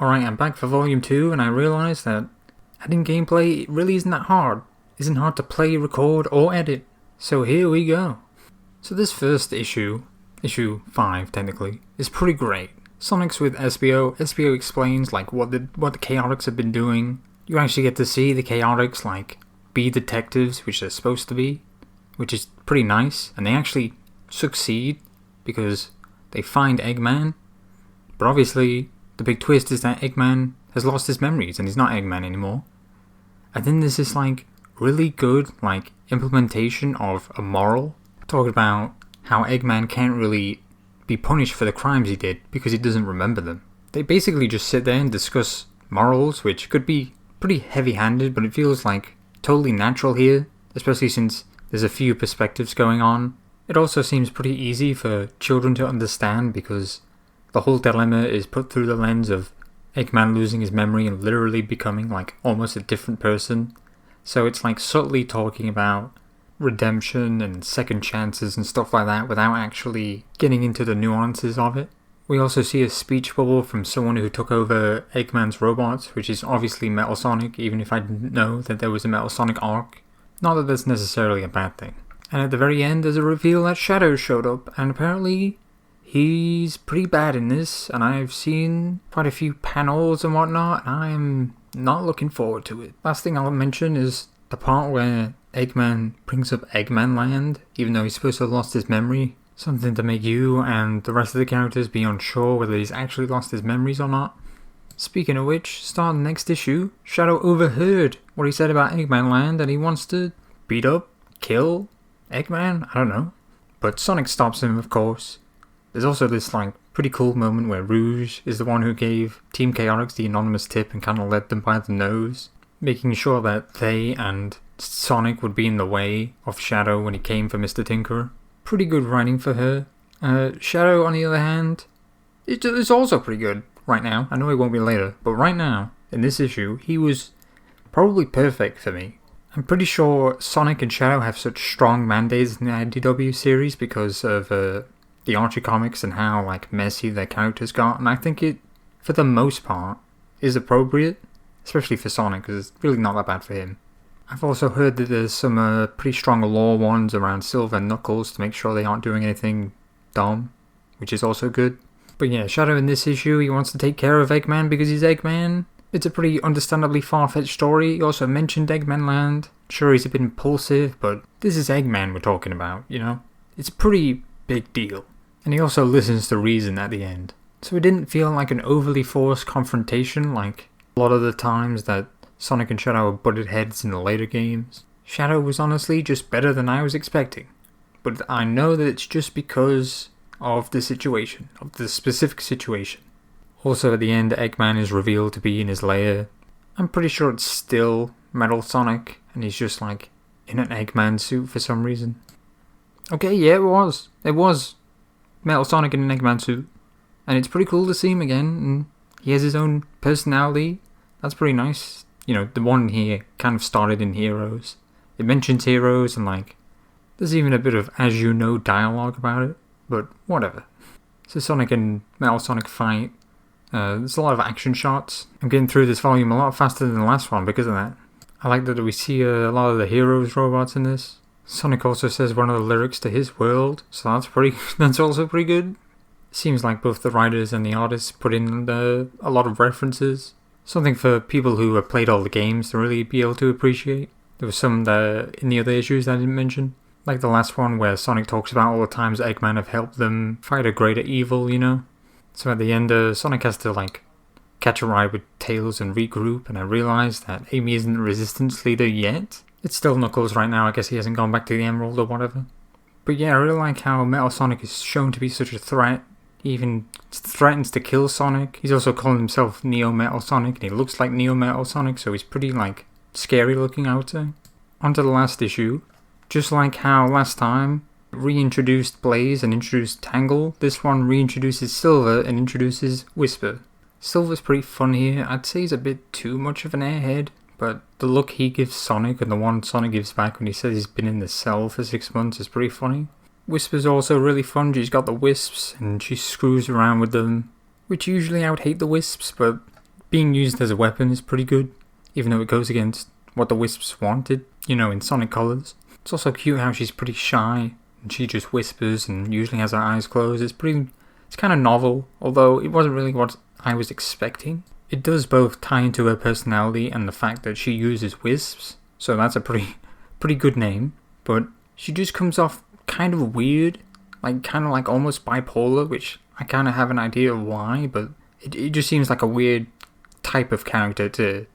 Alright, I'm back for Volume 2, and I realised that adding gameplay really isn't that hard. Isn't hard to play, record, or edit. So here we go. So this first issue 5 technically, is pretty great. Sonic's with SBO. SBO explains like what the Chaotix have been doing. You actually get to see the Chaotix like be detectives, which they're supposed to be, which is pretty nice, and they actually succeed because they find Eggman. But obviously, the big twist is that Eggman has lost his memories and he's not Eggman anymore. And then there's this like really good like implementation of a moral, talking about how Eggman can't really be punished for the crimes he did because he doesn't remember them. They basically just sit there and discuss morals, which could be pretty heavy-handed, but it feels like totally natural here, especially since there's a few perspectives going on. It also seems pretty easy for children to understand because the whole dilemma is put through the lens of Eggman losing his memory and literally becoming like almost a different person. So it's like subtly talking about redemption and second chances and stuff like that without actually getting into the nuances of it. We also see a speech bubble from someone who took over Eggman's robots, which is obviously Metal Sonic, even if I didn't know that there was a Metal Sonic arc. Not that that's necessarily a bad thing. And at the very end there's a reveal that Shadow showed up, and apparently he's pretty bad in this, and I've seen quite a few panels and whatnot, and I'm not looking forward to it. Last thing I'll mention is the part where Eggman brings up Eggman Land, even though he's supposed to have lost his memory. Something to make you and the rest of the characters be unsure whether he's actually lost his memories or not. Speaking of which, starting the next issue, Shadow overheard what he said about Eggman Land, and he wants to beat up, kill Eggman? I don't know. But Sonic stops him, of course. There's also this like pretty cool moment where Rouge is the one who gave Team Chaotix the anonymous tip and kind of led them by the nose, making sure that they and Sonic would be in the way of Shadow when he came for Mr. Tinkerer. Pretty good writing for her. Shadow, on the other hand, it's also pretty good right now. I know it won't be later, but right now, in this issue, he was probably perfect for me. I'm pretty sure Sonic and Shadow have such strong mandates in the IDW series because of the Archie comics and how like messy their characters got, and I think it, for the most part, is appropriate, especially for Sonic, because it's really not that bad for him. I've also heard that there's some pretty strong law ones around Silver and Knuckles to make sure they aren't doing anything dumb, which is also good. But yeah, Shadow in this issue, he wants to take care of Eggman because he's Eggman. It's a pretty understandably far-fetched story. He also mentioned Eggman Land. Sure, he's a bit impulsive, but this is Eggman we're talking about, you know? It's a pretty big deal. And he also listens to reason at the end. So it didn't feel like an overly forced confrontation like a lot of the times that Sonic and Shadow butted heads in the later games. Shadow was honestly just better than I was expecting. But I know that it's just because of the situation, of the specific situation. Also at the end, Eggman is revealed to be in his lair. I'm pretty sure it's still Metal Sonic, and he's just like in an Eggman suit for some reason. Okay, yeah, it was Metal Sonic in an Eggman suit. And it's pretty cool to see him again, and he has his own personality. That's pretty nice. You know, the one here kind of started in Heroes. It mentions Heroes and like, there's even a bit of as you know dialogue about it, but whatever. So Sonic and Metal Sonic fight. There's a lot of action shots. I'm getting through this volume a lot faster than the last one because of that. I like that we see a lot of the Heroes robots in this. Sonic also says one of the lyrics to his world, so that's also pretty good. Seems like both the writers and the artists put in a lot of references. Something for people who have played all the games to really be able to appreciate. There was some in the other issues that I didn't mention. Like the last one where Sonic talks about all the times Eggman have helped them fight a greater evil, you know? So at the end, Sonic has to like catch a ride with Tails and regroup, and I realised that Amy isn't the Resistance leader yet. It's still Knuckles right now, I guess he hasn't gone back to the Emerald or whatever. But yeah, I really like how Metal Sonic is shown to be such a threat. He even threatens to kill Sonic. He's also calling himself Neo Metal Sonic, and he looks like Neo Metal Sonic, so he's pretty like scary looking, I would say. On to the last issue. Just like how last time reintroduced Blaze and introduced Tangle, this one reintroduces Silver and introduces Whisper. Silver's pretty fun here. I'd say he's a bit too much of an airhead, but the look he gives Sonic and the one Sonic gives back when he says he's been in the cell for 6 months is pretty funny. Whisper's also really fun. She's got the wisps and she screws around with them, which usually I would hate the wisps, but being used as a weapon is pretty good, even though it goes against what the Wisps wanted, in Sonic Colors. It's also cute how she's pretty shy, and she just whispers and usually has her eyes closed. It's kind of novel, although it wasn't really what I was expecting. It does both tie into her personality and the fact that she uses wisps, so that's a pretty good name, but she just comes off kind of weird, kind of like almost bipolar, which I kind of have an idea of why, but it just seems like a weird type of character to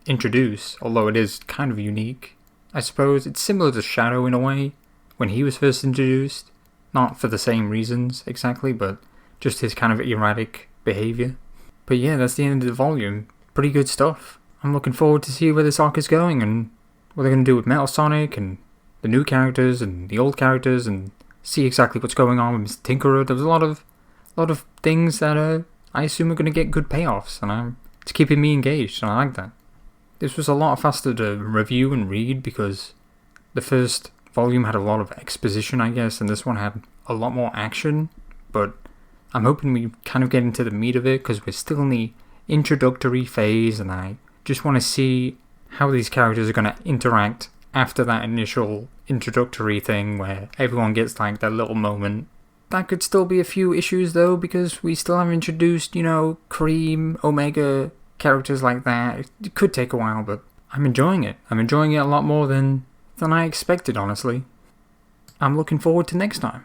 introduce, although it is kind of unique. I suppose it's similar to Shadow in a way, when he was first introduced, not for the same reasons exactly, but just his kind of erratic behavior. But yeah, that's the end of the volume. Pretty good stuff. I'm looking forward to see where this arc is going and what they're going to do with Metal Sonic and the new characters and the old characters, and see exactly what's going on with Mr. Tinkerer. There's a lot of things that I assume are going to get good payoffs, and it's keeping me engaged, and I like that. This was a lot faster to review and read because the first volume had a lot of exposition, I guess, and this one had a lot more action, but I'm hoping we kind of get into the meat of it because we're still in the introductory phase, and I just want to see how these characters are going to interact after that initial introductory thing where everyone gets their little moment. That could still be a few issues though, because we still haven't introduced, Cream, Omega, characters like that. It could take a while, but I'm enjoying it. I'm enjoying it a lot more than I expected, honestly. I'm looking forward to next time.